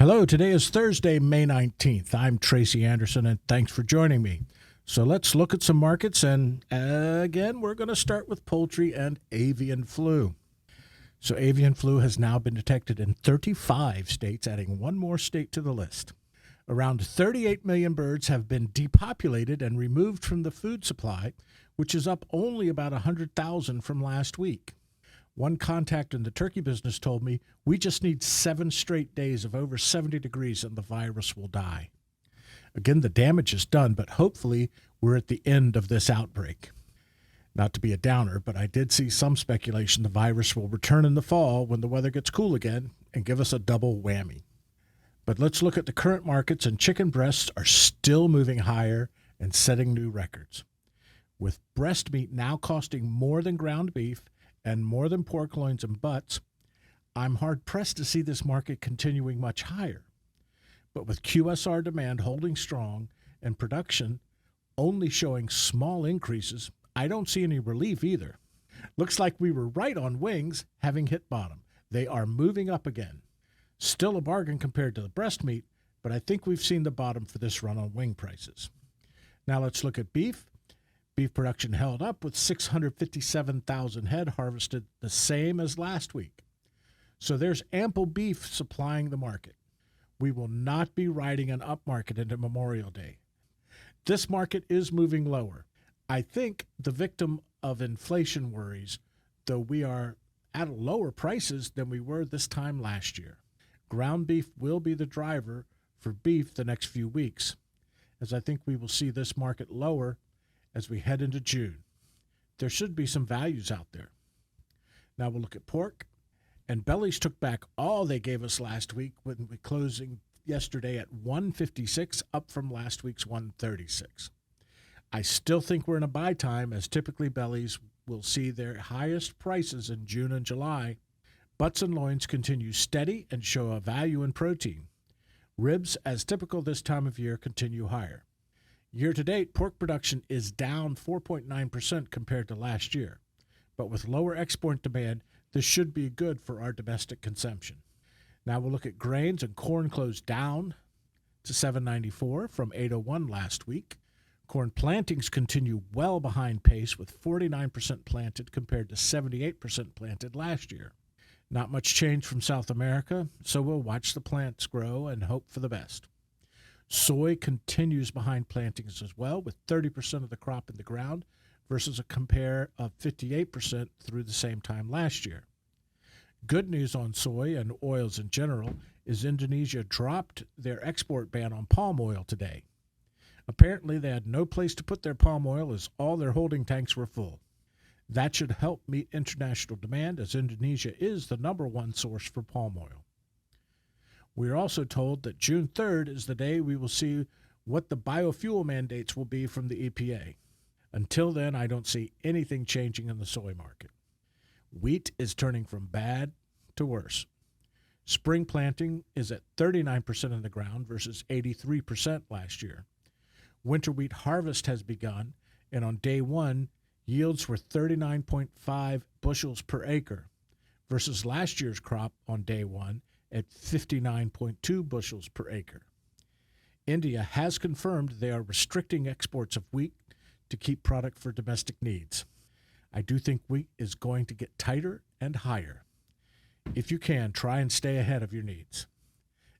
Hello, today is Thursday, May 19th. I'm Tracy Anderson, and thanks for joining me. So let's look at some markets, and again, we're going to start with poultry and avian flu. So avian flu has now been detected in 35 states, adding one more state to the list. Around 38 million birds have been depopulated and removed from the food supply, which is up only about 100,000 from last week. One contact in the turkey business told me, we just need 7 straight days of over 70 degrees and the virus will die. Again, the damage is done, but hopefully we're at the end of this outbreak. Not to be a downer, but I did see some speculation the virus will return in the fall when the weather gets cool again and give us a double whammy. But let's look at the current markets, and chicken breasts are still moving higher and setting new records. With breast meat now costing more than ground beef and more than pork loins and butts, I'm hard-pressed to see this market continuing much higher. But with QSR demand holding strong and production only showing small increases, I don't see any relief either. Looks like we were right on wings, having hit bottom. They are moving up again. Still a bargain compared to the breast meat, but I think we've seen the bottom for this run on wing prices. Now let's look at beef. Beef production held up with 657,000 head harvested, the same as last week. So there's ample beef supplying the market. We will not be riding an up market into Memorial Day. This market is moving lower. I think the victim of inflation worries, though we are at lower prices than we were this time last year. Ground beef will be the driver for beef the next few weeks, as I think we will see this market lower as we head into June. There should be some values out there. Now we'll look at pork, and bellies took back all they gave us last week when we closing yesterday at $156, up from last week's $136. I still think we're in a buy time, as typically bellies will see their highest prices in June and July. Butts and loins continue steady and show a value in protein. Ribs, as typical this time of year, continue higher. Year-to-date, pork production is down 4.9% compared to last year. But with lower export demand, this should be good for our domestic consumption. Now we'll look at grains, and corn closed down to $7.94 from $8.01 last week. Corn plantings continue well behind pace, with 49% planted compared to 78% planted last year. Not much change from South America, so we'll watch the plants grow and hope for the best. Soy continues behind plantings as well, with 30% of the crop in the ground versus a compare of 58% through the same time last year. Good news on soy and oils in general is Indonesia dropped their export ban on palm oil today. Apparently, they had no place to put their palm oil as all their holding tanks were full. That should help meet international demand, as Indonesia is the #1 source for palm oil. We are also told that June 3rd is the day we will see what the biofuel mandates will be from the EPA. Until then, I don't see anything changing in the soy market. Wheat is turning from bad to worse. Spring planting is at 39% in the ground versus 83% last year. Winter wheat harvest has begun, and on day one, yields were 39.5 bushels per acre versus last year's crop on day one at 59.2 bushels per acre. India has confirmed they are restricting exports of wheat to keep product for domestic needs. I do think wheat is going to get tighter and higher. If you can, try and stay ahead of your needs.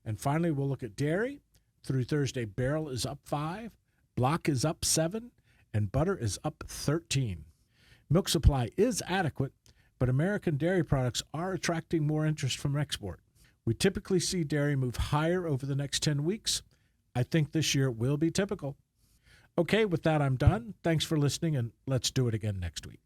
And finally, we'll look at dairy. Through Thursday, barrel is up 5, block is up 7, and butter is up 13. Milk supply is adequate, but American dairy products are attracting more interest from export. We typically see dairy move higher over the next 10 weeks. I think this year will be typical. Okay, with that, I'm done. Thanks for listening, and let's do it again next week.